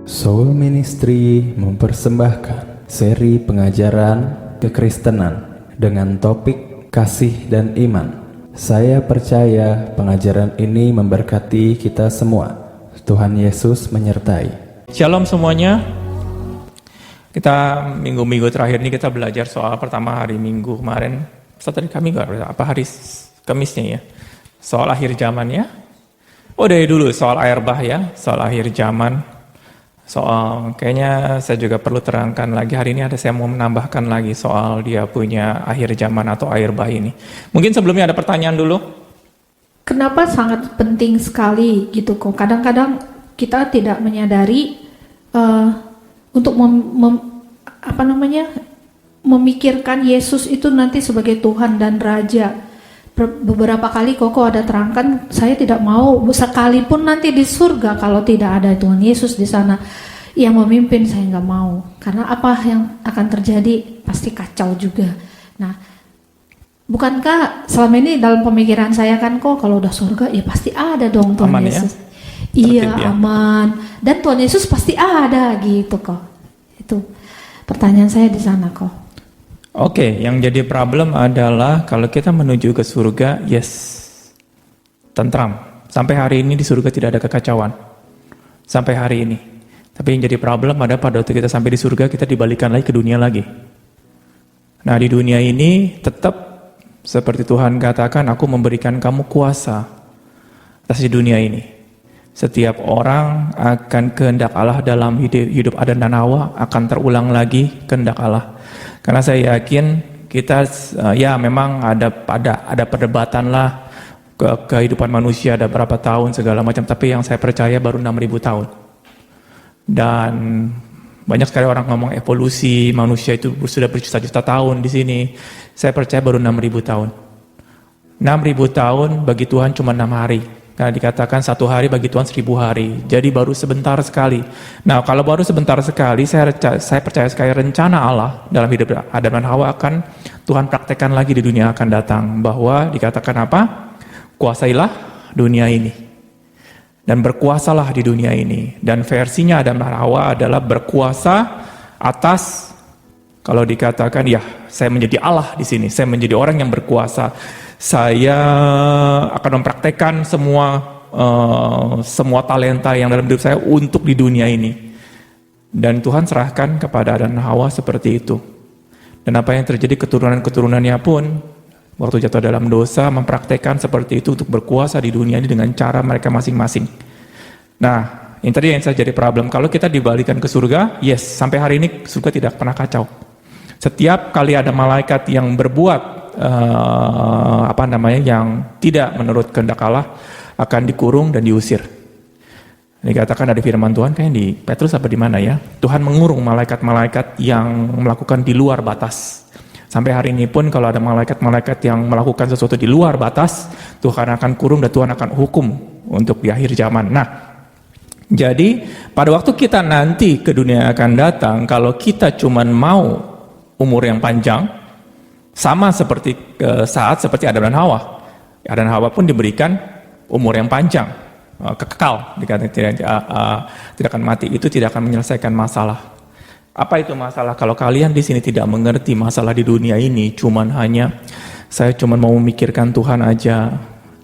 Soul Ministry mempersembahkan seri pengajaran kekristenan dengan topik kasih dan iman. Saya percaya pengajaran ini memberkati kita semua. Tuhan Yesus menyertai. Shalom semuanya. Kita minggu-minggu terakhir ini kita belajar soal pertama hari Minggu kemarin. Tadi kami apa hari Kamisnya ya? Soal akhir zaman ya. Oh dari dulu soal air bah ya, soal akhir zaman. Soal kayaknya saya juga perlu terangkan lagi hari ini saya mau menambahkan lagi soal dia punya akhir zaman atau air bah ini. Mungkin sebelumnya ada pertanyaan dulu. Kenapa sangat penting sekali gitu kok? Kadang-kadang kita tidak menyadari untuk memikirkan Yesus itu nanti sebagai Tuhan dan Raja. Beberapa kali Koko ada terangkan, saya tidak mau sekalipun nanti di surga kalau tidak ada Tuhan Yesus di sana yang memimpin, saya nggak mau. Karena apa yang akan terjadi pasti kacau juga. Nah, bukankah selama ini dalam pemikiran saya kan kok kalau udah surga ya pasti ada dong Tuhan aman, Yesus. Ya? Iya ya? Aman. Dan Tuhan Yesus pasti ada gitu kok. Itu pertanyaan saya di sana kok. Oke, yang jadi problem adalah kalau kita menuju ke surga, yes, tentram. Sampai hari ini di surga tidak ada kekacauan. Sampai hari ini. Tapi yang jadi problem adalah pada waktu kita sampai di surga, kita dibalikan lagi ke dunia lagi. Nah di dunia ini tetap seperti Tuhan katakan, aku memberikan kamu kuasa atas di dunia ini. Setiap orang akan kehendak Allah dalam hidup Adam dan Hawa akan terulang lagi kehendak Allah. Karena saya yakin kita ya memang ada perdebatan lah kehidupan manusia ada berapa tahun segala macam, tapi yang saya percaya baru 6.000 tahun. Dan banyak sekali orang ngomong evolusi manusia itu sudah berjuta-juta tahun di sini. Saya percaya baru 6.000 tahun. 6.000 tahun bagi Tuhan cuma 6 hari. Karena dikatakan 1 hari bagi Tuhan 1.000 hari. Jadi baru sebentar sekali. Nah kalau baru sebentar sekali, saya percaya sekali rencana Allah dalam hidup Adam dan Hawa akan Tuhan praktekkan lagi di dunia akan datang. Bahwa dikatakan apa? Kuasailah dunia ini. Dan berkuasalah di dunia ini. Dan versinya Adam dan Hawa adalah berkuasa atas, kalau dikatakan ya saya menjadi Allah di sini. Saya menjadi orang yang berkuasa. Saya akan mempraktekkan semua talenta yang dalam hidup saya untuk di dunia ini. Dan Tuhan serahkan kepada Adam dan Hawa seperti itu. Dan apa yang terjadi keturunan-keturunannya pun waktu jatuh dalam dosa mempraktekkan seperti itu untuk berkuasa di dunia ini dengan cara mereka masing-masing. Nah, ini tadi yang saya jadi problem. Kalau kita dibalikan ke surga, yes, sampai hari ini surga tidak pernah kacau. Setiap kali ada malaikat yang berbuat yang tidak menurut kehendak Allah akan dikurung dan diusir. Dikatakan ada firman Tuhan kayaknya di Petrus apa di mana ya? Tuhan mengurung malaikat-malaikat yang melakukan di luar batas. Sampai hari ini pun kalau ada malaikat-malaikat yang melakukan sesuatu di luar batas, Tuhan akan kurung dan Tuhan akan hukum untuk di akhir zaman. Nah, jadi pada waktu kita nanti ke dunia akan datang, kalau kita cuman mau umur yang panjang, sama seperti seperti Adam dan Hawa. Adam dan Hawa pun diberikan umur yang panjang, kekal, dikatakan tidak akan mati. Itu tidak akan menyelesaikan masalah. Apa itu masalah? Kalau kalian di sini tidak mengerti masalah di dunia ini, saya cuman mau memikirkan Tuhan aja,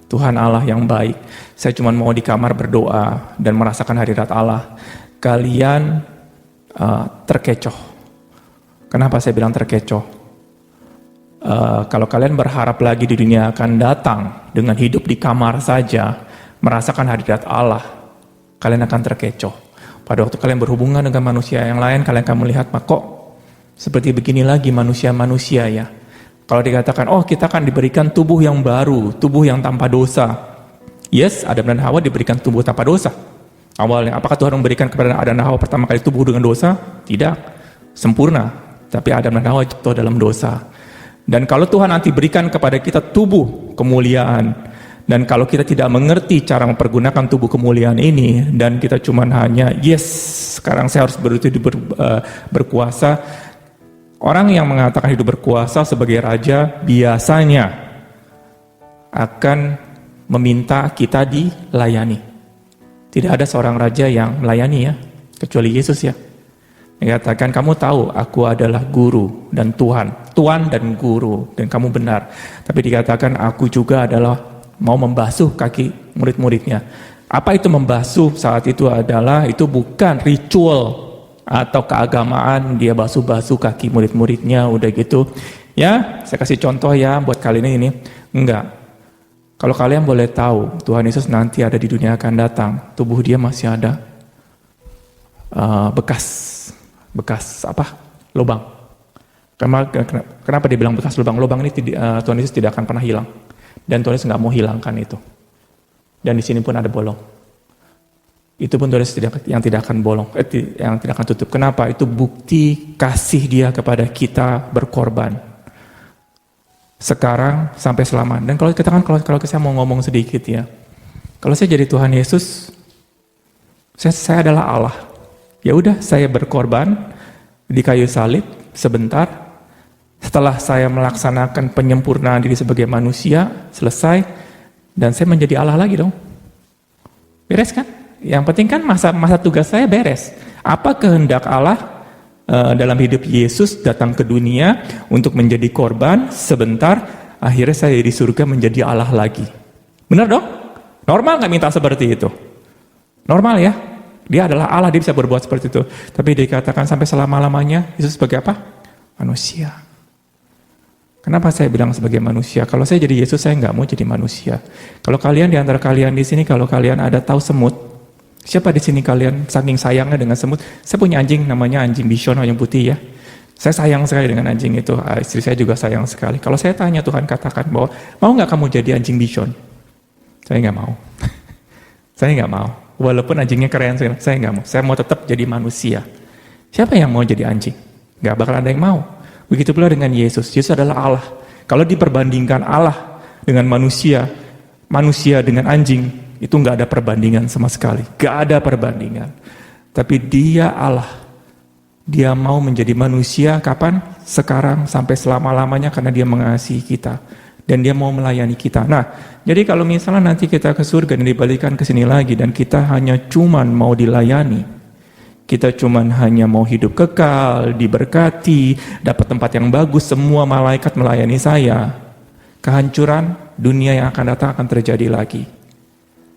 Tuhan Allah yang baik. Saya cuman mau di kamar berdoa dan merasakan hadirat Allah. Kalian terkecoh. Kenapa saya bilang terkecoh? Kalau kalian berharap lagi di dunia akan datang dengan hidup di kamar saja, merasakan hadirat Allah, kalian akan terkecoh. Pada waktu kalian berhubungan dengan manusia yang lain, kalian akan melihat, kok seperti begini lagi manusia-manusia ya. Kalau dikatakan, kita akan diberikan tubuh yang baru, tubuh yang tanpa dosa. Yes, Adam dan Hawa diberikan tubuh tanpa dosa. Awalnya, apakah Tuhan memberikan kepada Adam dan Hawa pertama kali tubuh dengan dosa? Tidak, sempurna. Tapi Adam dan Hawa jatuh dalam dosa. Dan kalau Tuhan nanti berikan kepada kita tubuh kemuliaan, dan kalau kita tidak mengerti cara mempergunakan tubuh kemuliaan ini, dan kita cuma hanya, yes, sekarang saya harus berkuasa. Orang yang mengatakan hidup berkuasa sebagai raja, biasanya akan meminta kita dilayani. Tidak ada seorang raja yang melayani ya. kecuali Yesus ya. Dikatakan kamu tahu aku adalah guru dan Tuhan dan guru, dan kamu benar. Tapi dikatakan aku juga adalah mau membasuh kaki murid-muridnya. Apa itu membasuh saat itu adalah, itu bukan ritual atau keagamaan, dia basuh-basuh kaki murid-muridnya, udah gitu. Ya, saya kasih contoh ya buat kalian ini. Enggak. Kalau kalian boleh tahu, Tuhan Yesus nanti ada di dunia akan datang, tubuh dia masih ada bekas apa? Lubang. Kenapa dia bilang bekas lubang? Lubang ini Tuhan Yesus tidak akan pernah hilang. Dan Tuhan Yesus nggak mau hilangkan itu. Dan di sini pun ada bolong. Itu pun Tuhan Yesus yang tidak akan bolong, yang tidak akan tutup. Kenapa? Itu bukti kasih dia kepada kita berkorban. Sekarang sampai selamanya. Dan kalau kita kalau saya mau ngomong sedikit ya. Kalau saya jadi Tuhan Yesus, saya adalah Allah. Ya udah, saya berkorban di kayu salib sebentar. Setelah saya melaksanakan penyempurnaan diri sebagai manusia, selesai, dan saya menjadi Allah lagi dong. Beres kan? Yang penting kan masa tugas saya beres. Apa kehendak Allah dalam hidup Yesus datang ke dunia untuk menjadi korban sebentar, akhirnya saya di surga menjadi Allah lagi. Benar dong? Normal nggak minta seperti itu? Normal ya? Dia adalah Allah, dia bisa berbuat seperti itu. Tapi dikatakan sampai selama-lamanya, Yesus sebagai apa? Manusia. Kenapa saya bilang sebagai manusia? Kalau saya jadi Yesus, saya nggak mau jadi manusia. Kalau kalian, di antara kalian di sini, kalau kalian ada tahu semut, siapa di sini kalian saking sayangnya dengan semut? Saya punya anjing, namanya anjing bison, anjing putih ya. Saya sayang sekali dengan anjing itu. Istri saya juga sayang sekali. Kalau saya tanya, Tuhan katakan bahwa, mau nggak kamu jadi anjing bison? Saya nggak mau. Saya nggak mau. Walaupun anjingnya keren, saya nggak mau. Saya mau tetap jadi manusia. Siapa yang mau jadi anjing? Nggak bakal ada yang mau. Begitu pula dengan Yesus. Yesus adalah Allah. Kalau diperbandingkan Allah dengan manusia dengan anjing, itu nggak ada perbandingan sama sekali. Nggak ada perbandingan. Tapi dia Allah. Dia mau menjadi manusia kapan? Sekarang sampai selama-lamanya karena dia mengasihi kita. Dan dia mau melayani kita. Nah, jadi kalau misalnya nanti kita ke surga dan dibalikan ke sini lagi dan kita hanya cuman mau dilayani, kita cuman hanya mau hidup kekal, diberkati, dapat tempat yang bagus, semua malaikat melayani saya, kehancuran dunia yang akan datang akan terjadi lagi.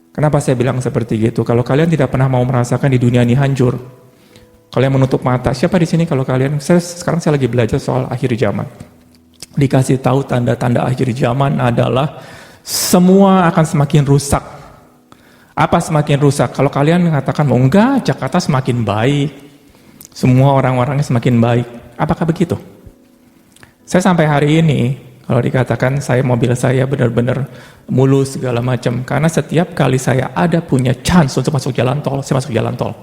Kenapa saya bilang seperti itu? Kalau kalian tidak pernah mau merasakan di dunia ini hancur, kalian menutup mata. Siapa di sini kalau kalian? Sekarang saya lagi belajar soal akhir zaman. Dikasih tahu tanda-tanda akhir zaman adalah semua akan semakin rusak. Apa semakin rusak? Kalau kalian mengatakan, oh enggak, Jakarta semakin baik. Semua orang-orangnya semakin baik. Apakah begitu? Saya sampai hari ini, kalau dikatakan mobil saya benar-benar mulus segala macam. Karena setiap kali saya ada punya chance untuk masuk jalan tol, saya masuk jalan tol.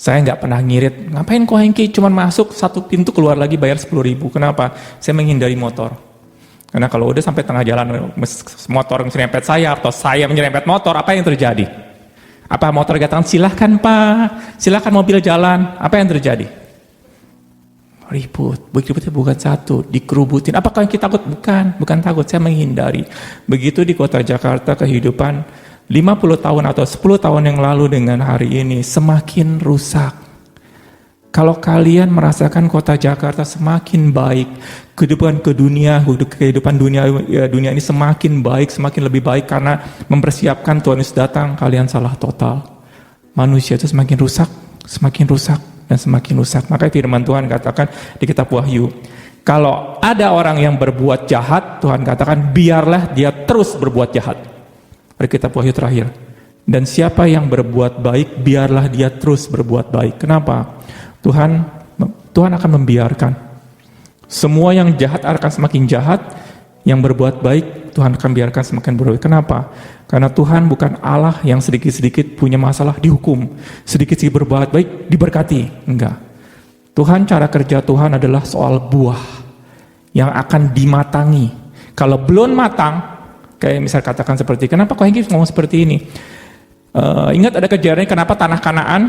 Saya nggak pernah ngirit, ngapain kok Hengki cuma masuk satu pintu keluar lagi bayar 10.000. Kenapa? Saya menghindari motor. Karena kalau udah sampai tengah jalan motor menyerempet saya atau saya menyerempet motor, apa yang terjadi? Apa motor katakan silahkan Pak, silahkan mobil jalan, apa yang terjadi? Ribut, ributnya bukan satu, dikerubutin. Apakah kita takut? Bukan takut, saya menghindari. Begitu di kota Jakarta kehidupan 50 tahun atau 10 tahun yang lalu dengan hari ini semakin rusak. Kalau kalian merasakan kota Jakarta semakin baik, kehidupan dunia ini semakin baik, semakin lebih baik karena mempersiapkan Tuhan Yesus datang, kalian salah total. Manusia itu semakin rusak, dan semakin rusak. Maka firman Tuhan katakan di kitab Wahyu, kalau ada orang yang berbuat jahat, Tuhan katakan biarlah dia terus berbuat jahat. Dari kitab Wahyu terakhir. Dan siapa yang berbuat baik, biarlah dia terus berbuat baik. Kenapa? Tuhan akan membiarkan. Semua yang jahat akan semakin jahat, yang berbuat baik, Tuhan akan biarkan semakin berbuat. Kenapa? Karena Tuhan bukan Allah yang sedikit-sedikit punya masalah dihukum, sedikit-sedikit berbuat baik diberkati. Enggak. Tuhan, cara kerja Tuhan adalah soal buah yang akan dimatangi. Kalau belum matang, kayak misal katakan seperti, kenapa kok Hengki ngomong seperti ini? Ingat ada kejadian kenapa tanah Kanaan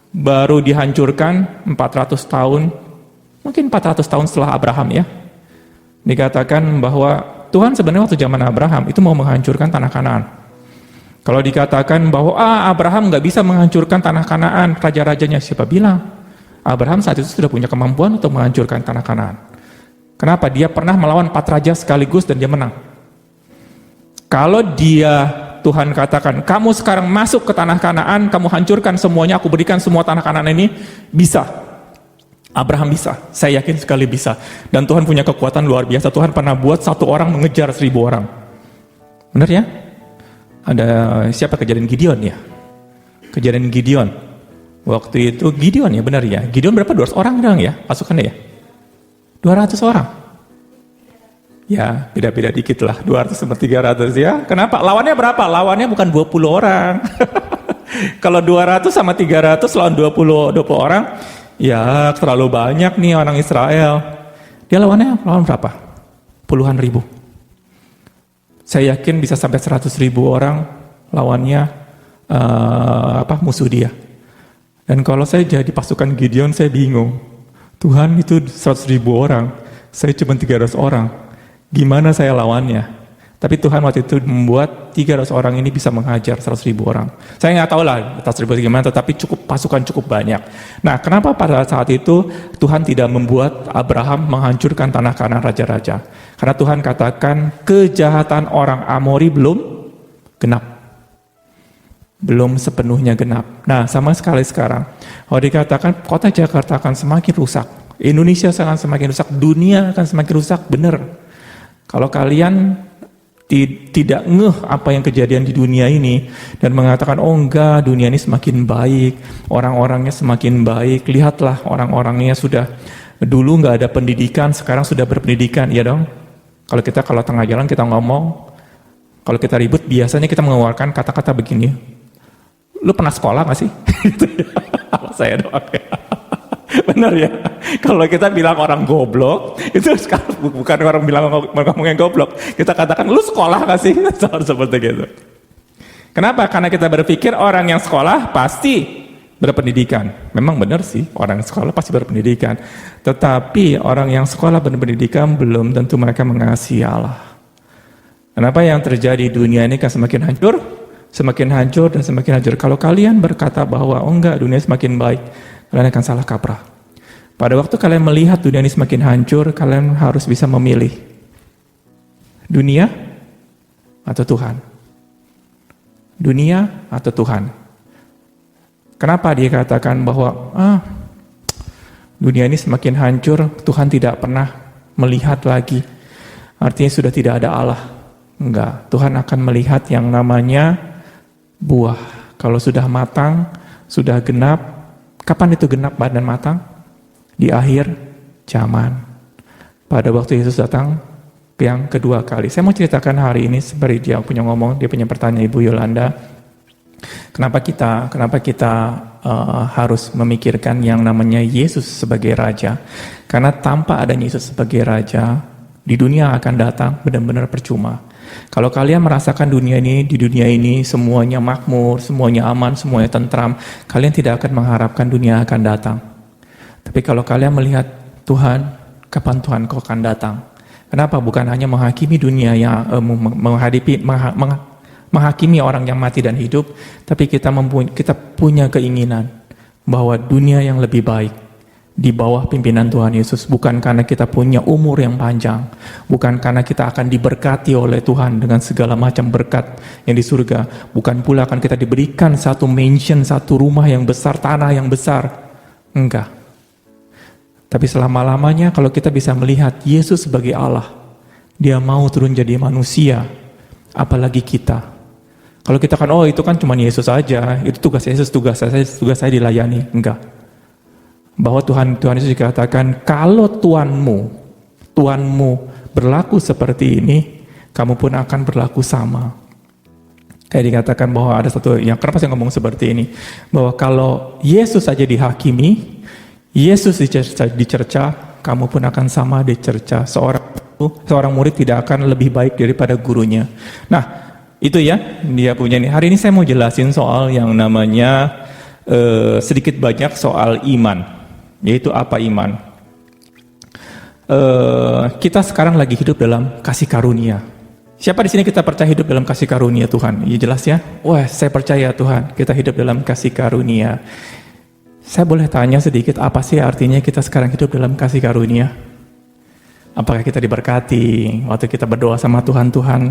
baru dihancurkan 400 tahun, mungkin 400 tahun setelah Abraham ya. Dikatakan bahwa Tuhan sebenarnya waktu zaman Abraham itu mau menghancurkan tanah Kanaan. Kalau dikatakan bahwa Abraham nggak bisa menghancurkan tanah Kanaan, raja-rajanya, siapa bilang? Abraham saat itu sudah punya kemampuan untuk menghancurkan tanah Kanaan. Kenapa? Dia pernah melawan 4 raja sekaligus dan dia menang. Kalau Tuhan katakan, kamu sekarang masuk ke tanah Kanaan, kamu hancurkan semuanya, aku berikan semua tanah Kanaan ini, bisa. Abraham bisa, saya yakin sekali bisa. Dan Tuhan punya kekuatan luar biasa. Tuhan pernah buat 1 orang mengejar 1000 orang. Benar ya? Ada siapa kejadian Gideon ya? Kejadian Gideon. Waktu itu Gideon ya, benar ya? Gideon berapa? 200 orang dong ya pasukannya ya? 200 orang. Ya, beda-beda dikit lah, 200 sama 300 ya. Kenapa? Lawannya berapa? Lawannya bukan 20 orang. Kalau 200 sama 300 lawan 20 orang, ya terlalu banyak nih orang Israel. Dia lawan berapa? Puluhan ribu. Saya yakin bisa sampai 100.000 orang lawannya musuh dia. Dan kalau saya jadi pasukan Gideon, saya bingung. Tuhan itu 100.000 orang, saya cuma 300 orang. Gimana saya lawannya? Tapi Tuhan waktu itu membuat 300 orang ini bisa menghajar 100.000 orang. Saya nggak tahu lah 100.000 gimana, tetapi pasukan cukup banyak. Nah, kenapa pada saat itu Tuhan tidak membuat Abraham menghancurkan tanah Kanaan raja-raja? Karena Tuhan katakan kejahatan orang Amori belum genap. Belum sepenuhnya genap. Nah, sama sekali sekarang. Kalau dikatakan kota Jakarta akan semakin rusak, Indonesia akan semakin rusak, dunia akan semakin rusak, benar. Kalau kalian tidak ngeh apa yang kejadian di dunia ini dan mengatakan, oh enggak, dunia ini semakin baik, orang-orangnya semakin baik, lihatlah orang-orangnya sudah, dulu nggak ada pendidikan, sekarang sudah berpendidikan, iya dong. Kalau tengah jalan kita ngomong, kalau kita ribut, biasanya kita mengeluarkan kata-kata begini, lu pernah sekolah gak sih? Saya doang ya. Benar ya? Kalau kita bilang orang goblok, itu bukan orang bilang ngomongnya goblok. Kita katakan, lu sekolah gak sih? Seperti gitu. Kenapa? Karena kita berpikir orang yang sekolah pasti berpendidikan. Memang benar sih, orang yang sekolah pasti berpendidikan. Tetapi orang yang sekolah berpendidikan belum tentu mereka mengasihi Allah. Kenapa yang terjadi di dunia ini kan semakin hancur? Semakin hancur dan semakin hancur. Kalau kalian berkata bahwa, oh enggak, dunia semakin baik, kalian akan salah kaprah. Pada waktu kalian melihat dunia ini semakin hancur, kalian harus bisa memilih dunia atau Tuhan. Dunia atau Tuhan. Kenapa dia katakan bahwa dunia ini semakin hancur, Tuhan tidak pernah melihat lagi. Artinya sudah tidak ada Allah. Enggak, Tuhan akan melihat yang namanya buah. Kalau sudah matang, sudah genap. Kapan itu genap dan matang? Di akhir zaman. Pada waktu Yesus datang yang kedua kali. Saya mau ceritakan hari ini seperti dia punya pertanyaan Ibu Yolanda. Kenapa kita harus memikirkan yang namanya Yesus sebagai Raja? Karena tanpa adanya Yesus sebagai Raja, di dunia akan datang benar-benar percuma. Kalau kalian merasakan di dunia ini semuanya makmur, semuanya aman, semuanya tentram, kalian tidak akan mengharapkan dunia akan datang. Tapi kalau kalian melihat Tuhan, kapan Tuhan kau akan datang? Kenapa? Bukan hanya menghakimi dunia yang menghakimi orang yang mati dan hidup, tapi kita punya keinginan bahwa dunia yang lebih baik di bawah pimpinan Tuhan Yesus, bukan karena kita punya umur yang panjang, bukan karena kita akan diberkati oleh Tuhan dengan segala macam berkat yang di surga, bukan pula akan kita diberikan satu mansion, satu rumah yang besar, tanah yang besar. Enggak. Tapi selama-lamanya kalau kita bisa melihat Yesus sebagai Allah, dia mau turun jadi manusia, apalagi kita. Kalau kita kan, oh itu kan cuma Yesus aja, itu tugas Yesus, tugas saya dilayani. Enggak. Bahwa Tuhan Yesus dikatakan, kalau Tuanmu berlaku seperti ini, kamu pun akan berlaku sama. Kayak dikatakan bahwa ada satu, yang kenapa saya ngomong seperti ini, bahwa kalau Yesus saja dihakimi, Yesus dicerca, kamu pun akan sama dicerca. Seorang murid tidak akan lebih baik daripada gurunya. Nah, itu ya, dia punya nih. Hari ini saya mau jelasin soal yang namanya sedikit banyak soal iman. Yaitu apa iman? Kita sekarang lagi hidup dalam kasih karunia. Siapa di sini kita percaya hidup dalam kasih karunia Tuhan? Ya jelas ya. Wah, saya percaya Tuhan, kita hidup dalam kasih karunia. Saya boleh tanya sedikit, apa sih artinya kita sekarang hidup dalam kasih karunia? Apakah kita diberkati waktu kita berdoa sama Tuhan, Tuhan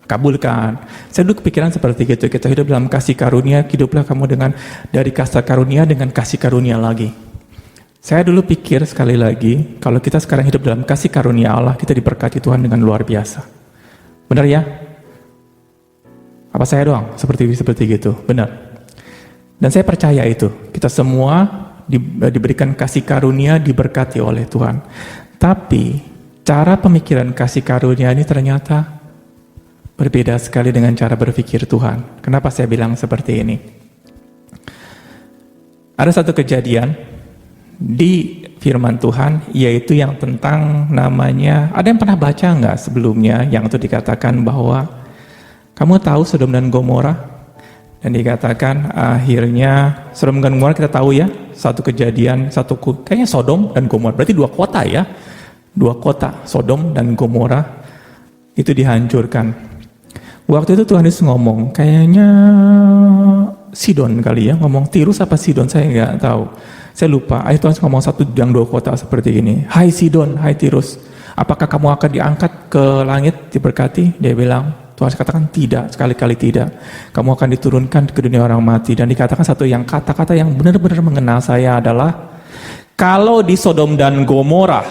kabulkan? Saya dulu kepikiran seperti itu, kita hidup dalam kasih karunia, hiduplah kamu dengan dari kasih karunia dengan kasih karunia lagi. Saya dulu pikir sekali lagi, kalau kita sekarang hidup dalam kasih karunia Allah, kita diberkati Tuhan dengan luar biasa. Benar ya? Apa saya doang seperti gitu? Benar. Dan saya percaya itu. Kita semua diberikan kasih karunia, diberkati oleh Tuhan. Tapi cara pemikiran kasih karunia ini ternyata berbeda sekali dengan cara berpikir Tuhan. Kenapa saya bilang seperti ini? Ada satu kejadian di firman Tuhan, yaitu yang tentang namanya, ada yang pernah baca nggak sebelumnya, yang itu dikatakan bahwa kamu tahu Sodom dan Gomora, dan dikatakan akhirnya Sodom dan Gomora kita tahu ya, satu kejadian, kayaknya Sodom dan Gomora, berarti 2 kota ya, 2 kota, Sodom dan Gomora itu dihancurkan. Waktu itu Tuhan Yesus ngomong, kayaknya Sidon kali ya, ngomong Tirus apa Sidon, saya nggak tahu. Saya lupa, ayat Tuhan ngomong 1 dan 2 kota seperti ini. Hai Sidon, hai Tirus, apakah kamu akan diangkat ke langit, diberkati? Dia bilang, Tuhan katakan tidak, sekali-kali tidak. Kamu akan diturunkan ke dunia orang mati. Dan dikatakan satu yang kata-kata yang benar-benar mengenal saya adalah, kalau di Sodom dan Gomora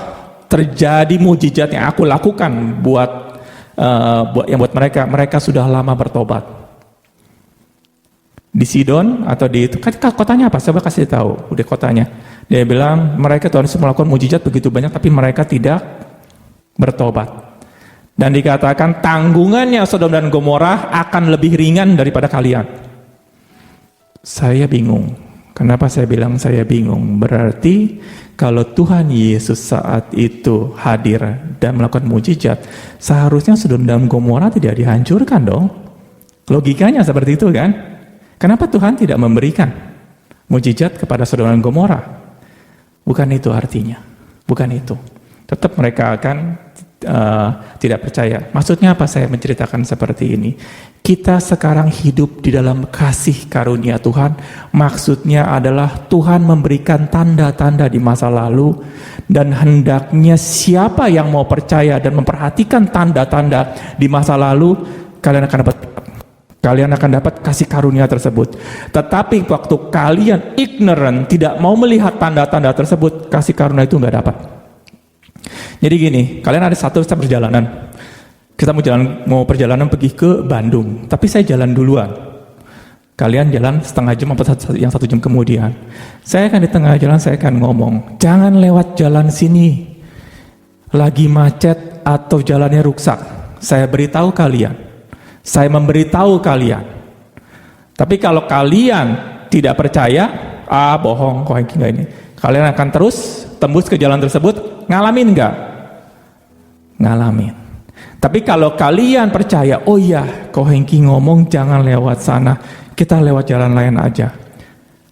terjadi mujizat yang aku lakukan buat mereka sudah lama bertobat. Di Sidon atau di itu, kotanya apa? Saya kasih tahu, udah kotanya. Dia bilang mereka Tuhan Yesus melakukan mujizat begitu banyak, tapi mereka tidak bertobat. Dan dikatakan tanggungannya Sodom dan Gomora akan lebih ringan daripada kalian. Saya bingung. Kenapa saya bilang saya bingung? Berarti kalau Tuhan Yesus saat itu hadir dan melakukan mujizat, seharusnya Sodom dan Gomora tidak dihancurkan dong. Logikanya seperti itu kan? Kenapa Tuhan tidak memberikan mujizat kepada Sodom dan Gomora? Bukan itu artinya. Bukan itu. Tetap mereka akan tidak percaya. Maksudnya apa saya menceritakan seperti ini? Kita sekarang hidup di dalam kasih karunia Tuhan. Maksudnya adalah Tuhan memberikan tanda-tanda di masa lalu. Dan hendaknya siapa yang mau percaya dan memperhatikan tanda-tanda di masa lalu, kalian akan dapat kasih karunia tersebut. Tetapi waktu kalian ignorant, tidak mau melihat tanda-tanda tersebut, kasih karunia itu nggak dapat. Jadi gini, kalian ada satu perjalanan. Kita mau perjalanan pergi ke Bandung, tapi saya jalan duluan. Kalian jalan setengah jam atau yang 1 jam kemudian. Saya akan di tengah jalan, saya akan ngomong, jangan lewat jalan sini. Lagi macet atau jalannya rusak. Saya beritahu kalian. Saya memberitahu kalian. Tapi kalau kalian tidak percaya, bohong, kok enggak ini. Kalian akan terus tembus ke jalan tersebut, ngalamin enggak? Ngalamin. Tapi kalau kalian percaya, oh iya, kok Hengki ngomong jangan lewat sana, kita lewat jalan lain aja.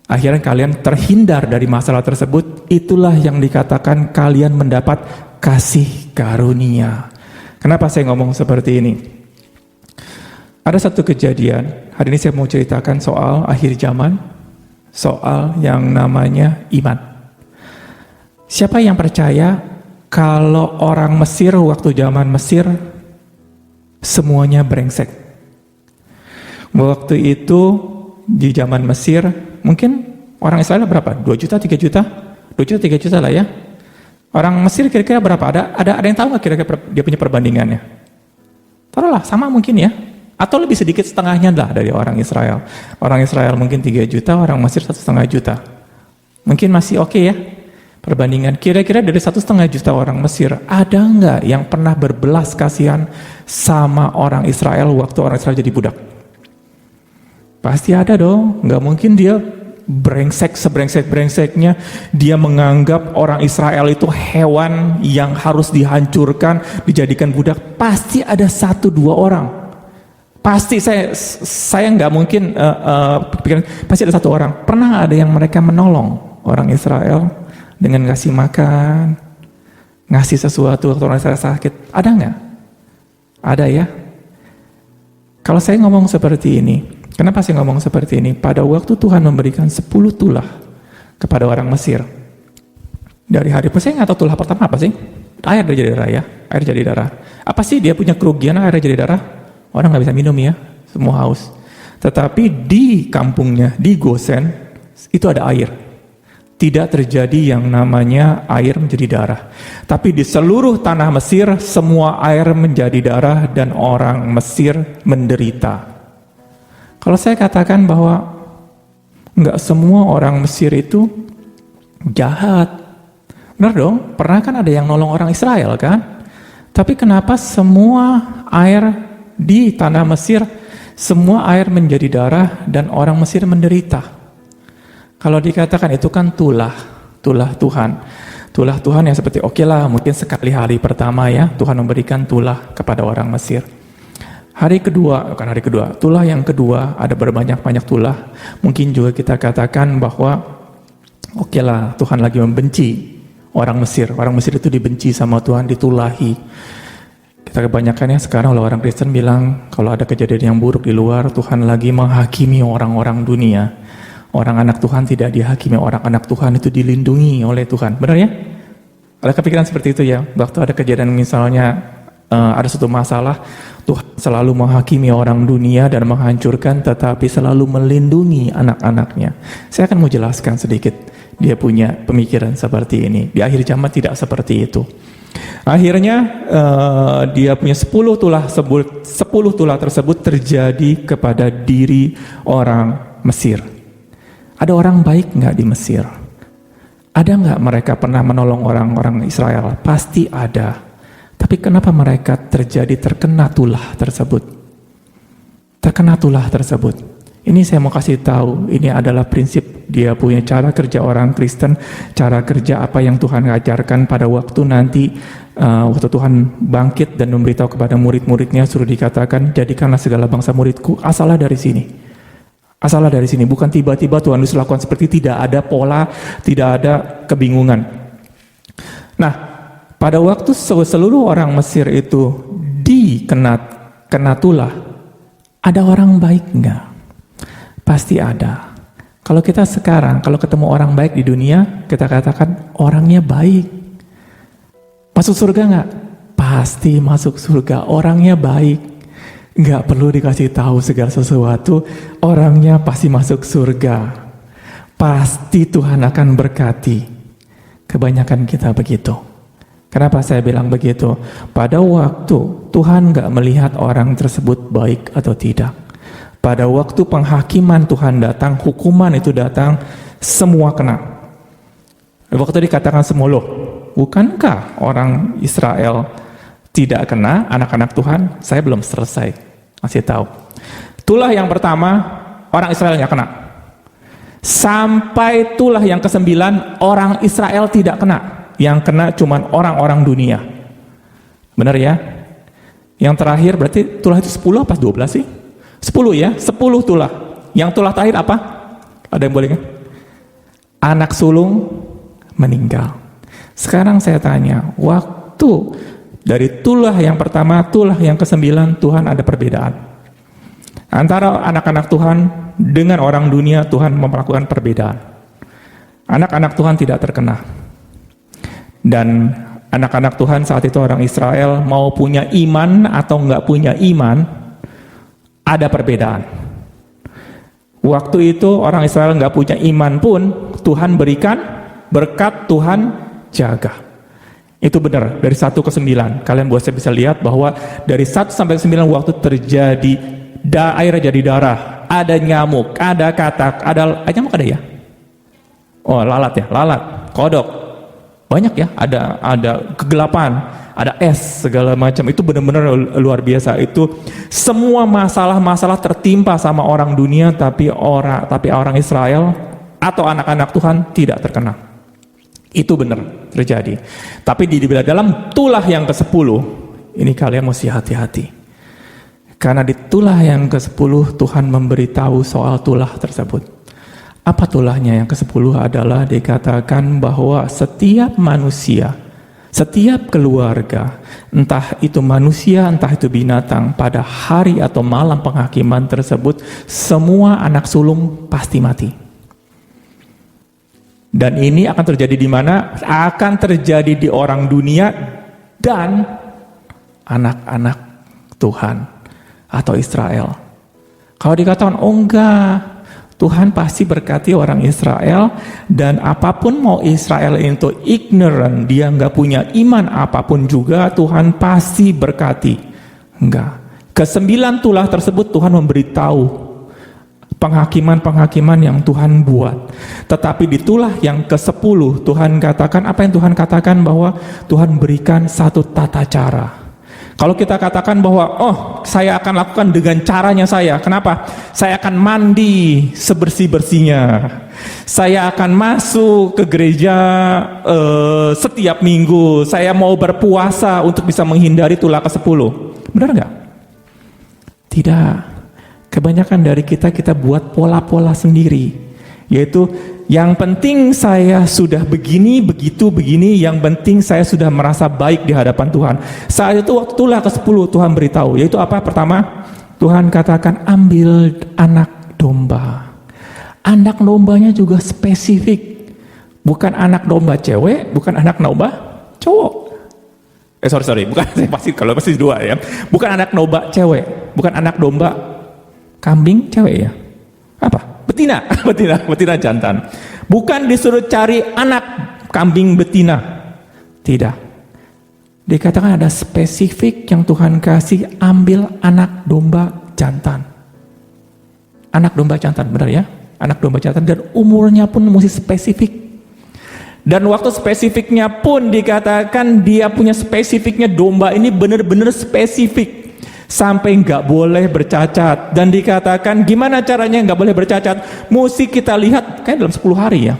Akhirnya kalian terhindar dari masalah tersebut, itulah yang dikatakan kalian mendapat kasih karunia. Kenapa saya ngomong seperti ini? Ada satu kejadian, hari ini saya mau ceritakan soal akhir zaman, soal yang namanya iman. Siapa yang percaya kalau orang Mesir waktu zaman Mesir semuanya brengsek? Waktu itu di zaman Mesir mungkin orang Israel berapa? 2 juta, 3 juta? 2 juta, 3 juta lah ya. Orang Mesir kira-kira berapa? Ada yang tahu nggak kira-kira dia punya perbandingannya? Taruhlah sama mungkin ya. Atau lebih sedikit setengahnya lah dari orang Israel. Orang Israel mungkin 3 juta, orang Mesir 1,5 juta. Mungkin masih oke ya perbandingan. Kira-kira dari 1,5 juta orang Mesir, ada nggak yang pernah berbelas kasihan sama orang Israel waktu orang Israel jadi budak? Pasti ada dong. Nggak mungkin dia brengsek seberengsek-brengseknya. Dia menganggap orang Israel itu hewan yang harus dihancurkan, dijadikan budak. Pasti ada 1-2 orang. Pasti saya nggak mungkin pikiran, pasti ada 1 orang. Pernah ada yang mereka menolong orang Israel dengan ngasih makan, ngasih sesuatu waktu orang Israel sakit? Ada nggak? Ada ya. Kalau saya ngomong seperti ini, kenapa saya ngomong seperti ini? Pada waktu Tuhan memberikan 10 tulah kepada orang Mesir, dari hari saya nggak tahu tulah pertama apa sih? Air jadi darah ya, air jadi darah. Apa sih dia punya kerugian air jadi darah? Orang nggak bisa minum ya, semua haus. Tetapi di kampungnya, di Gosen, itu ada air. Tidak terjadi yang namanya air menjadi darah. Tapi di seluruh tanah Mesir, semua air menjadi darah dan orang Mesir menderita. Kalau saya katakan bahwa nggak semua orang Mesir itu jahat. Benar dong, pernah kan ada yang nolong orang Israel kan? Tapi kenapa semua air di tanah Mesir, semua air menjadi darah dan orang Mesir menderita? Kalau dikatakan itu kan tulah Tuhan. Tulah Tuhan yang seperti oke lah, mungkin sekali hari pertama ya, Tuhan memberikan tulah kepada orang Mesir. Tulah yang kedua, ada berbanyak-banyak tulah. Mungkin juga kita katakan bahwa oke lah, Tuhan lagi membenci orang Mesir. Orang Mesir itu dibenci sama Tuhan, ditulahi. Kita kebanyakan yang sekarang oleh orang Kristen bilang, kalau ada kejadian yang buruk di luar, Tuhan lagi menghakimi orang-orang dunia. Orang anak Tuhan tidak dihakimi, orang anak Tuhan itu dilindungi oleh Tuhan. Benar ya? Ada kepikiran seperti itu ya? Waktu ada kejadian misalnya, ada suatu masalah, Tuhan selalu menghakimi orang dunia dan menghancurkan, tetapi selalu melindungi anak-anaknya. Saya akan mau jelaskan sedikit. Dia punya pemikiran seperti ini. Di akhir zaman tidak seperti itu. Akhirnya dia punya 10 tulah tersebut terjadi kepada diri orang Mesir. Ada orang baik nggak di Mesir? Ada nggak mereka pernah menolong orang-orang Israel? Pasti ada. Tapi kenapa mereka terkena tulah tersebut? Terkena tulah tersebut. Ini saya mau kasih tahu, ini adalah prinsip dia punya cara kerja orang Kristen, cara kerja apa yang Tuhan ajarkan pada waktu nanti, waktu Tuhan bangkit dan memberitahu kepada murid-muridnya, suruh dikatakan, jadikanlah segala bangsa muridku, asalnya dari sini. Asalnya dari sini, bukan tiba-tiba Tuhan Yesus lakukan seperti tidak ada pola, tidak ada kebingungan. Nah, pada waktu seluruh orang Mesir itu kena tulah, ada orang baik enggak? Pasti ada. Kalau kita sekarang, kalau ketemu orang baik di dunia, kita katakan orangnya baik. Masuk surga enggak? Pasti masuk surga, orangnya baik. Enggak perlu dikasih tahu segala sesuatu, orangnya pasti masuk surga. Pasti Tuhan akan berkati. Kebanyakan kita begitu. Kenapa saya bilang begitu? Pada waktu Tuhan enggak melihat orang tersebut baik atau tidak. Pada waktu penghakiman Tuhan datang, hukuman itu datang, semua kena. Waktu dikatakan semua, loh, bukankah orang Israel tidak kena, anak-anak Tuhan? Saya belum selesai masih tahu. Tulah yang pertama, orang Israel nggak kena. Sampai tulah yang ke-9, orang Israel tidak kena. Yang kena cuman orang-orang dunia. Benar ya? Yang terakhir berarti tulah itu 10 apa 12 sih? 10 ya, 10 tulah. Yang tulah terakhir apa? Ada yang boleh kan? Anak sulung meninggal. Sekarang saya tanya, waktu dari tulah yang pertama, tulah yang ke-9, Tuhan ada perbedaan. Antara anak-anak Tuhan dengan orang dunia, Tuhan melakukan perbedaan. Anak-anak Tuhan tidak terkena. Dan anak-anak Tuhan saat itu orang Israel mau punya iman atau enggak punya iman, ada perbedaan. Waktu itu orang Israel nggak punya iman pun, Tuhan berikan berkat, Tuhan jaga. Itu benar, dari 1 ke 9. Kalian bisa lihat bahwa dari 1 sampai 9 waktu terjadi air jadi darah, ada nyamuk, ada katak, ada nyamuk ada ya? Oh, lalat ya, lalat, kodok. Banyak ya, ada kegelapan, ada es, segala macam. Itu benar-benar luar biasa. Itu semua masalah-masalah tertimpa sama orang dunia, tapi orang Israel atau anak-anak Tuhan tidak terkena. Itu benar terjadi. Tapi dalam tulah yang ke-10, ini kalian mesti hati-hati. Karena di tulah yang ke-10 Tuhan memberitahu soal tulah tersebut. Apa tulahnya? Yang ke-10 adalah dikatakan bahwa setiap manusia, Setiap keluarga, entah itu manusia, entah itu binatang, pada hari atau malam penghakiman tersebut, semua anak sulung pasti mati. Dan ini akan terjadi di mana? Akan terjadi di orang dunia dan anak-anak Tuhan atau Israel. Kalau dikatakan, oh enggak, Tuhan pasti berkati orang Israel, dan apapun mau Israel itu ignorant, dia nggak punya iman apapun juga, Tuhan pasti berkati. Enggak. Ke-9 tulah tersebut Tuhan memberitahu penghakiman-penghakiman yang Tuhan buat. Tetapi di tulah yang ke-10 Tuhan katakan, apa yang Tuhan katakan? Bahwa Tuhan berikan satu tata cara. Kalau kita katakan bahwa, oh saya akan lakukan dengan caranya saya. Kenapa? Saya akan mandi sebersih-bersihnya. Saya akan masuk ke gereja setiap minggu. Saya mau berpuasa untuk bisa menghindari tulah ke-10. Benar nggak? Tidak. Kebanyakan dari kita buat pola-pola sendiri. Yaitu, yang penting saya sudah begini, begitu, begini, yang penting saya sudah merasa baik di hadapan Tuhan. Saat itu waktu tulah ke-10 Tuhan beritahu, yaitu apa? Pertama, Tuhan katakan ambil anak domba. Anak dombanya juga spesifik. Bukan anak domba cewek, bukan anak domba cowok. Sorry, bukan, saya pasti kalau pasti dua ya. Bukan anak domba cewek, bukan anak domba kambing cewek ya. Apa? Betina jantan. Bukan disuruh cari anak kambing betina. Tidak. Dikatakan ada spesifik yang Tuhan kasih, ambil anak domba jantan. Anak domba jantan, benar ya? Anak domba jantan, dan umurnya pun mesti spesifik. Dan waktu spesifiknya pun dikatakan dia punya spesifiknya, domba ini benar-benar spesifik. Sampai nggak boleh bercacat. Dan dikatakan gimana caranya nggak boleh bercacat? Mesti kita lihat kayak dalam 10 hari ya.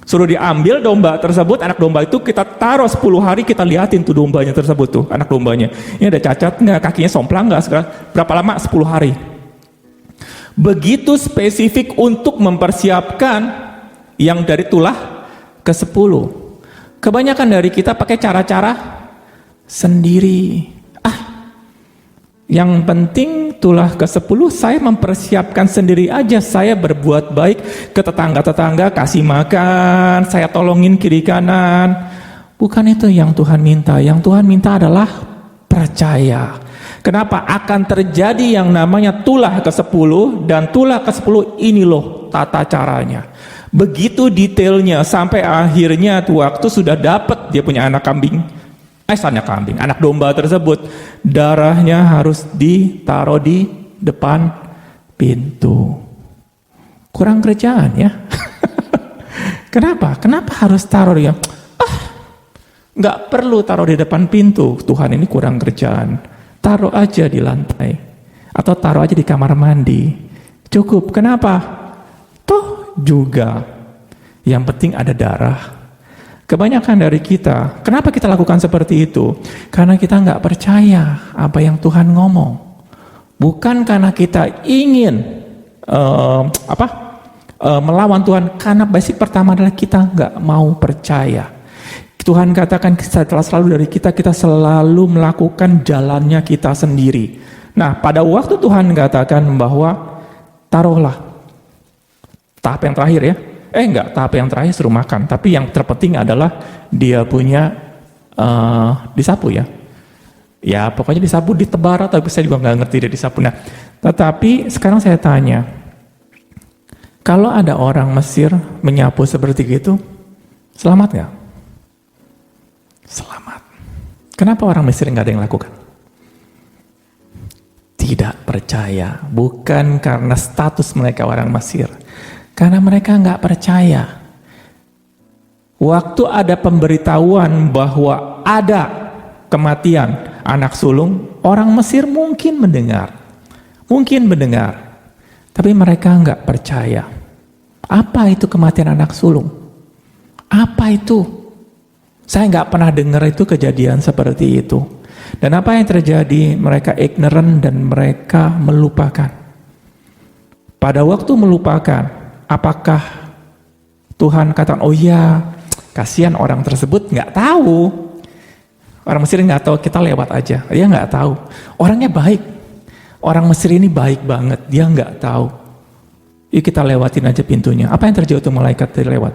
Suruh diambil domba tersebut, anak domba itu kita taruh 10 hari, kita liatin tuh dombanya tersebut tuh, anak dombanya. Ini ada cacat nggak, kakinya somplang nggak, berapa lama? 10 hari. Begitu spesifik untuk mempersiapkan yang dari tulah ke-10. Kebanyakan dari kita pakai cara-cara sendiri. Yang penting tulah ke-10 saya mempersiapkan sendiri aja. Saya berbuat baik ke tetangga-tetangga, kasih makan, saya tolongin kiri kanan. Bukan itu yang Tuhan minta. Yang Tuhan minta adalah percaya. Kenapa? Akan terjadi yang namanya tulah ke-10, dan tulah ke-10 ini loh tata caranya. Begitu detailnya sampai akhirnya tuh waktu sudah dapat dia punya anak kambing. Anak domba tersebut, darahnya harus ditaruh di depan pintu. Kurang kerjaan ya. Kenapa? Kenapa harus taruh dia? Nggak perlu taruh di depan pintu. Tuhan, ini kurang kerjaan. Taruh aja di lantai. Atau taruh aja di kamar mandi. Cukup. Kenapa? Toh juga yang penting ada darah. Kebanyakan dari kita, kenapa kita lakukan seperti itu? Karena kita nggak percaya apa yang Tuhan ngomong. Bukan karena kita ingin melawan Tuhan. Karena basic pertama adalah kita nggak mau percaya. Tuhan katakan setelah selalu dari kita selalu melakukan jalannya kita sendiri. Nah, pada waktu Tuhan katakan bahwa taruhlah, tahap yang terakhir ya. Tahap yang terakhir suruh makan. Tapi yang terpenting adalah dia punya disapu ya. Ya pokoknya disapu, ditebar, tapi saya juga nggak ngerti dia disapu. Nah, tetapi sekarang saya tanya, kalau ada orang Mesir menyapu seperti itu, selamat nggak? Selamat. Kenapa orang Mesir nggak ada yang lakukan? Tidak percaya. Bukan karena status mereka orang Mesir. Karena mereka nggak percaya. Waktu ada pemberitahuan bahwa ada kematian anak sulung, orang Mesir mungkin mendengar. Tapi mereka nggak percaya. Apa itu kematian anak sulung? Apa itu? Saya nggak pernah dengar itu kejadian seperti itu. Dan apa yang terjadi? Mereka ignorant dan mereka melupakan. Pada waktu melupakan, apakah Tuhan katakan, oh ya, kasihan orang tersebut nggak tahu. Orang Mesir nggak tahu, kita lewat aja. Dia nggak tahu. Orangnya baik. Orang Mesir ini baik banget. Dia nggak tahu. Yuk kita lewatin aja pintunya. Apa yang terjadi waktu malaikat lewat?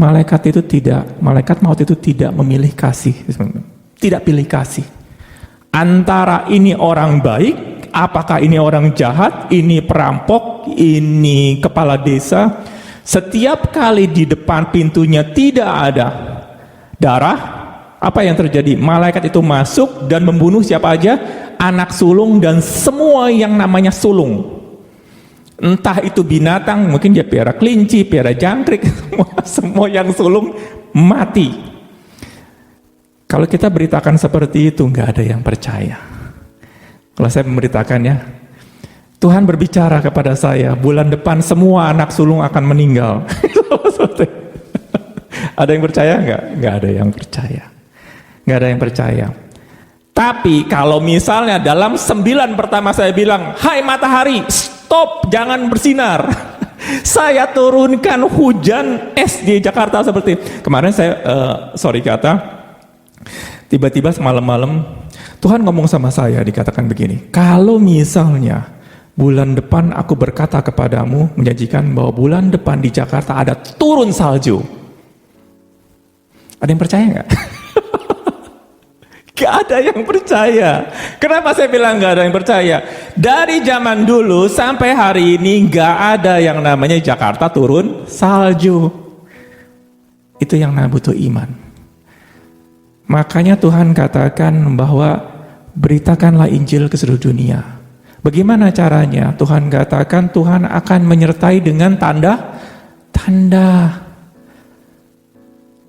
Malaikat maut itu tidak memilih kasih. Tidak pilih kasih. Antara ini orang baik, apakah ini orang jahat, ini perampok, ini kepala desa. Setiap kali di depan pintunya tidak ada darah, apa yang terjadi? Malaikat itu masuk dan membunuh siapa aja? Anak sulung dan semua yang namanya sulung. Entah itu binatang, mungkin dia piara kelinci, piara jangkrik, semua yang sulung mati. Kalau kita beritakan seperti itu, nggak ada yang percaya. Kalau saya memberitakannya, Tuhan berbicara kepada saya, bulan depan semua anak sulung akan meninggal. Ada yang percaya nggak? Nggak ada yang percaya. Nggak ada yang percaya. Tapi kalau misalnya dalam 9 pertama saya bilang, hai matahari, stop, jangan bersinar. Saya turunkan hujan es di Jakarta seperti kemarin saya, tiba-tiba semalam-malam Tuhan ngomong sama saya, dikatakan begini, kalau misalnya bulan depan aku berkata kepadamu, menjanjikan bahwa bulan depan di Jakarta ada turun salju. Ada yang percaya nggak? Gak ada yang percaya. Kenapa saya bilang gak ada yang percaya? Dari zaman dulu sampai hari ini gak ada yang namanya Jakarta turun salju. Itu yang butuh iman. Makanya Tuhan katakan bahwa beritakanlah Injil ke seluruh dunia. Bagaimana caranya? Tuhan katakan Tuhan akan menyertai dengan tanda-tanda.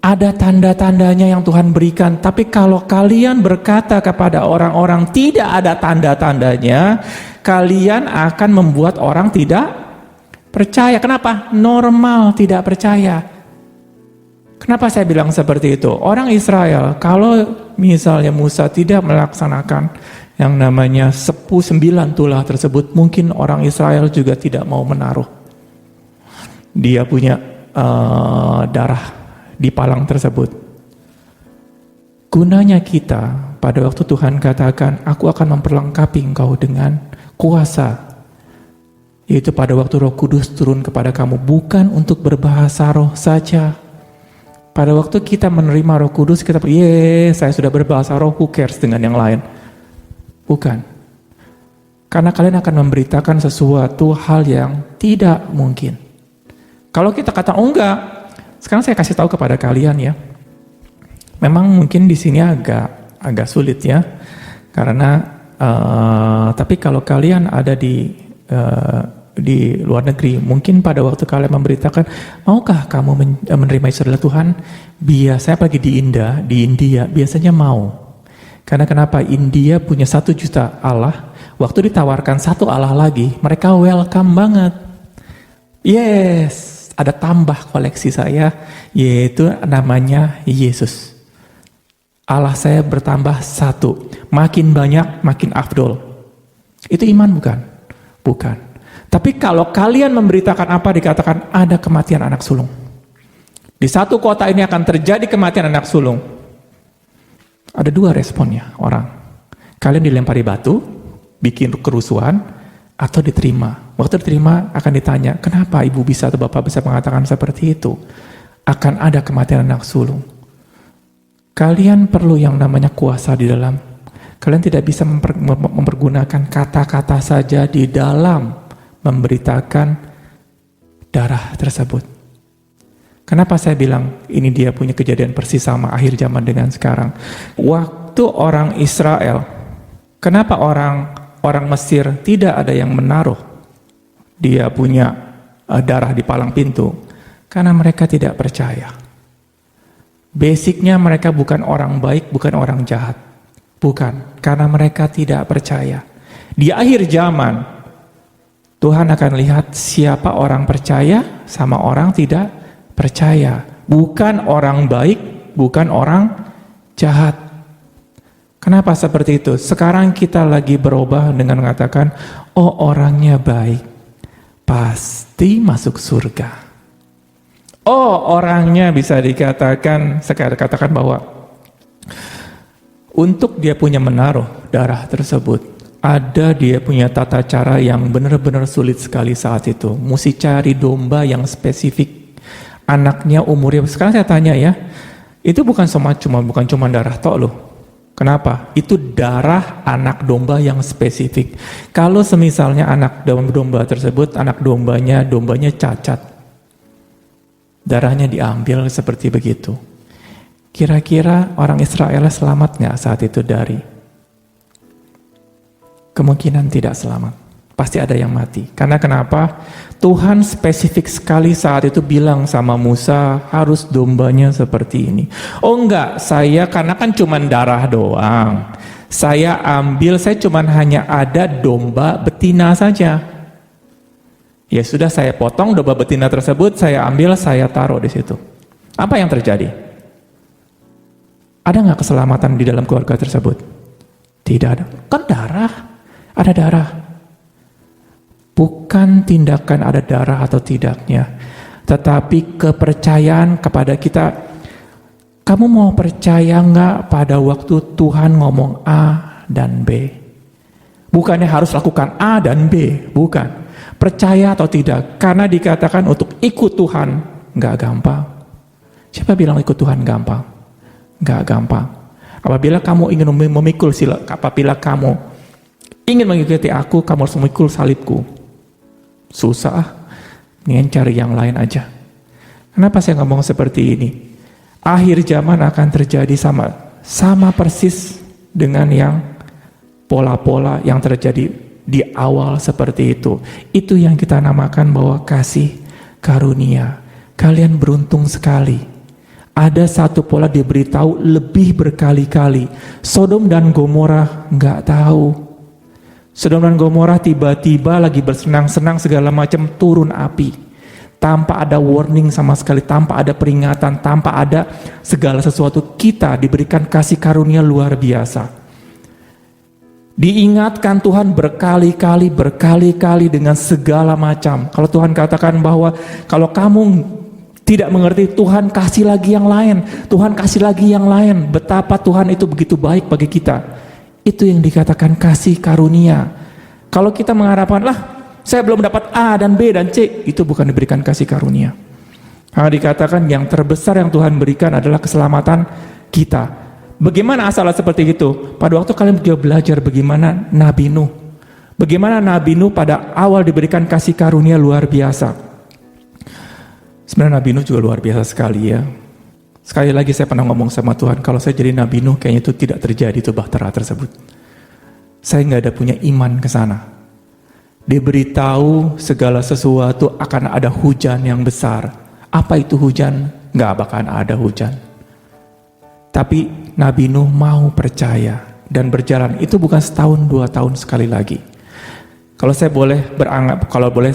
Ada tanda-tandanya yang Tuhan berikan, tapi kalau kalian berkata kepada orang-orang tidak ada tanda-tandanya, kalian akan membuat orang tidak percaya. Kenapa? Normal tidak percaya. Kenapa saya bilang seperti itu? Orang Israel, kalau misalnya Musa tidak melaksanakan yang namanya 9 tulah tersebut, mungkin orang Israel juga tidak mau menaruh. Dia punya darah di palang tersebut. Gunanya kita, pada waktu Tuhan katakan, aku akan memperlengkapi engkau dengan kuasa, yaitu pada waktu Roh Kudus turun kepada kamu, bukan untuk berbahasa roh saja. Pada waktu kita menerima Roh Kudus, kita saya sudah berbahasa roh, who cares dengan yang lain? Bukan. Karena kalian akan memberitakan sesuatu hal yang tidak mungkin. Kalau kita kata, oh enggak, sekarang saya kasih tahu kepada kalian ya. Memang mungkin di sini agak sulit ya. Karena tapi kalau kalian ada di luar negeri, mungkin pada waktu kalian memberitakan, maukah kamu menerima Yesus adalah Tuhan? Biasanya apalagi di India biasanya mau. Karena kenapa? India punya 1 juta Allah. Waktu ditawarkan 1 Allah lagi, mereka welcome banget. Yes. Ada tambah koleksi saya, yaitu namanya Yesus. Allah saya bertambah 1, makin banyak makin afdol. Itu iman bukan? Bukan. Tapi kalau kalian memberitakan apa, dikatakan ada kematian anak sulung. Di satu kota ini akan terjadi kematian anak sulung. Ada 2 responnya orang. Kalian dilempari batu, bikin kerusuhan, atau diterima. Waktu diterima akan ditanya, kenapa ibu bisa atau bapak bisa mengatakan seperti itu? Akan ada kematian anak sulung. Kalian perlu yang namanya kuasa di dalam. Kalian tidak bisa mempergunakan kata-kata saja di dalam memberitakan darah tersebut. Kenapa saya bilang ini dia punya kejadian persis sama akhir zaman dengan sekarang? Waktu orang Israel, kenapa orang Mesir tidak ada yang menaruh dia punya darah di palang pintu? Karena mereka tidak percaya. Basicnya mereka bukan orang baik, bukan orang jahat. Bukan, karena mereka tidak percaya. Di akhir zaman, Tuhan akan lihat siapa orang percaya sama orang tidak percaya. Bukan orang baik, bukan orang jahat. Kenapa seperti itu? Sekarang kita lagi berubah dengan mengatakan, oh orangnya baik, pasti masuk surga. Oh orangnya bisa dikatakan, saya katakan bahwa Untuk dia punya menaruh darah tersebut, ada dia punya tata cara yang benar-benar sulit sekali saat itu. Mesti cari domba yang spesifik. Anaknya umurnya, sekarang saya tanya ya, itu bukan cuma darah tok loh. Kenapa? Itu darah anak domba yang spesifik. Kalau semisalnya anak domba tersebut, anak dombanya cacat, darahnya diambil seperti begitu. Kira-kira orang Israel selamat nggak saat itu dari? Kemungkinan tidak selamat. Pasti ada yang mati. Karena kenapa? Tuhan spesifik sekali saat itu bilang sama Musa, harus dombanya seperti ini. Oh enggak, karena kan cuma darah doang. Saya cuma hanya ada domba betina saja. Ya sudah, saya potong domba betina tersebut, saya ambil, saya taruh di situ. Apa yang terjadi? Ada nggak keselamatan di dalam keluarga tersebut? Tidak ada. Kan darah, ada darah. Bukan tindakan ada darah atau tidaknya, tetapi kepercayaan kepada kita. Kamu mau percaya nggak pada waktu Tuhan ngomong A dan B? Bukannya harus lakukan A dan B, bukan. Percaya atau tidak, karena dikatakan untuk ikut Tuhan nggak gampang. Siapa bilang ikut Tuhan gampang? Nggak gampang. Apabila kamu ingin apabila kamu ingin mengikuti aku, kamu harus memikul salibku. Susah, ingin cari yang lain aja. Kenapa saya ngomong seperti ini? Akhir zaman akan terjadi sama persis dengan yang pola-pola yang terjadi di awal seperti itu. Itu yang kita namakan bahwa kasih karunia. Kalian beruntung sekali. Ada satu pola diberitahu lebih berkali-kali. Sodom dan Gomora nggak tahu. Sodom dan Gomora tiba-tiba lagi bersenang-senang segala macam turun api. Tanpa ada warning sama sekali, tanpa ada peringatan, tanpa ada segala sesuatu. Kita diberikan kasih karunia luar biasa. Diingatkan Tuhan berkali-kali dengan segala macam. Kalau Tuhan katakan bahwa kalau kamu tidak mengerti, Tuhan kasih lagi yang lain. Tuhan kasih lagi yang lain. Betapa Tuhan itu begitu baik bagi kita. Itu yang dikatakan kasih karunia. Kalau kita mengharapkan, saya belum dapat A dan B dan C, itu bukan diberikan kasih karunia. Karena dikatakan yang terbesar yang Tuhan berikan adalah keselamatan kita. Bagaimana asalnya seperti itu? Pada waktu kalian juga belajar bagaimana Nabi Nuh. Bagaimana Nabi Nuh pada awal diberikan kasih karunia luar biasa. Sebenarnya Nabi Nuh juga luar biasa sekali ya. Sekali lagi saya pernah ngomong sama Tuhan, kalau saya jadi Nabi Nuh kayaknya itu tidak terjadi itu bahtera tersebut. Saya nggak ada punya iman ke sana. Diberitahu segala sesuatu akan ada hujan yang besar. Apa itu hujan? Nggak bakalan ada hujan. Tapi Nabi Nuh mau percaya dan berjalan. Itu bukan setahun 2 tahun sekali lagi. Kalau saya boleh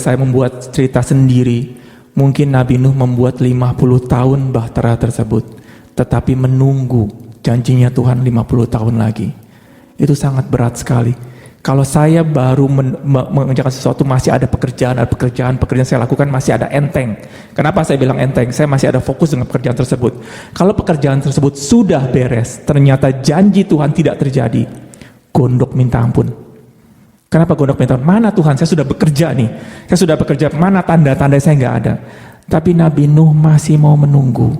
saya membuat cerita sendiri. Mungkin Nabi Nuh membuat 50 tahun bahtera tersebut, tetapi menunggu janjinya Tuhan 50 tahun lagi. Itu sangat berat sekali. Kalau saya baru mengerjakan sesuatu, masih ada pekerjaan saya lakukan, masih ada enteng. Kenapa saya bilang enteng? Saya masih ada fokus dengan pekerjaan tersebut. Kalau pekerjaan tersebut sudah beres, ternyata janji Tuhan tidak terjadi, gondok minta ampun. Kenapa gondok minta ampun? Mana Tuhan, saya sudah bekerja nih. Saya sudah bekerja, mana tanda-tanda saya nggak ada. Tapi Nabi Nuh masih mau menunggu.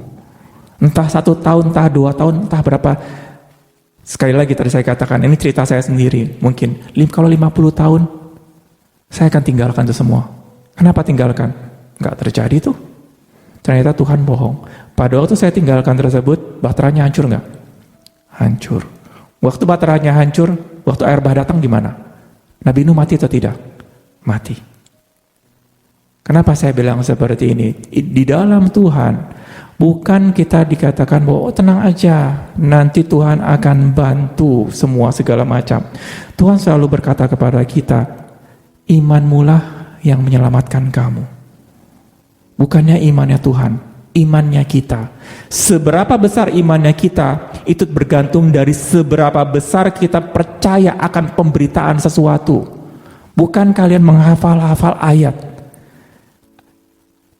Entah 1 tahun, entah 2 tahun, entah berapa. Sekali lagi tadi saya katakan, ini cerita saya sendiri. Mungkin, kalau 50 tahun, saya akan tinggalkan itu semua. Kenapa tinggalkan? Nggak terjadi tuh. Ternyata Tuhan bohong. Pada waktu saya tinggalkan tersebut, bahteranya hancur nggak? Hancur. Waktu bahteranya hancur, waktu air bah datang gimana? Nabi Nuh mati atau tidak? Mati. Kenapa saya bilang seperti ini? Di dalam Tuhan, bukan kita dikatakan bahwa tenang aja, nanti Tuhan akan bantu semua segala macam. Tuhan selalu berkata kepada kita, imanmulah yang menyelamatkan kamu. Bukannya imannya Tuhan, imannya kita. Seberapa besar imannya kita, itu bergantung dari seberapa besar kita percaya akan pemberitaan sesuatu. Bukan kalian menghafal-hafal ayat.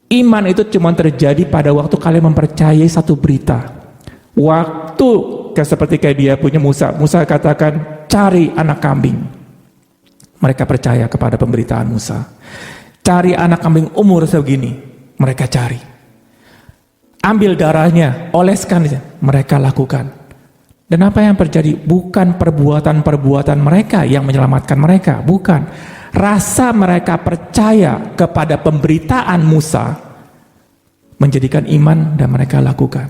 Iman itu cuma terjadi pada waktu kalian mempercayai satu berita. waktu seperti kayak dia punya Musa katakan cari anak kambing. Mereka percaya kepada pemberitaan Musa. Cari anak kambing umur segini, mereka cari. Ambil darahnya, oleskan, mereka lakukan. Dan apa yang terjadi? Bukan perbuatan-perbuatan mereka yang menyelamatkan mereka, bukan. Rasa mereka percaya kepada pemberitaan Musa menjadikan iman dan mereka lakukan.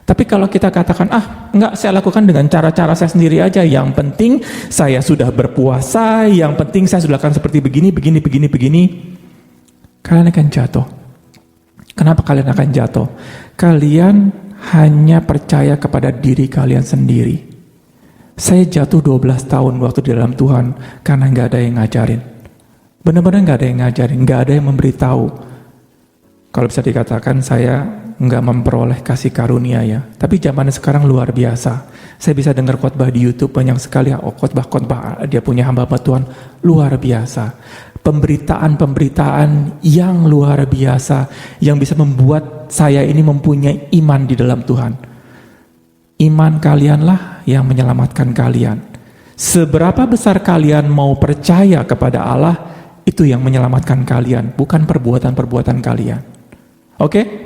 Tapi kalau kita katakan, enggak, saya lakukan dengan cara-cara saya sendiri aja. Yang penting saya sudah berpuasa, yang penting saya sudah lakukan seperti begini. Kalian akan jatuh. Kenapa kalian akan jatuh? Kalian hanya percaya kepada diri kalian sendiri. Saya jatuh 12 tahun waktu di dalam Tuhan karena nggak ada yang ngajarin. Benar-benar nggak ada yang ngajarin, nggak ada yang memberitahu. Kalau bisa dikatakan saya nggak memperoleh kasih karunia ya. Tapi zaman sekarang luar biasa. Saya bisa dengar khotbah di YouTube banyak sekali, khotbah dia punya hamba Tuhan luar biasa. Pemberitaan yang luar biasa yang bisa membuat saya ini mempunyai iman di dalam Tuhan. Iman kalianlah yang menyelamatkan kalian. Seberapa besar kalian mau percaya kepada Allah, itu yang menyelamatkan kalian, bukan perbuatan-perbuatan kalian. Oke?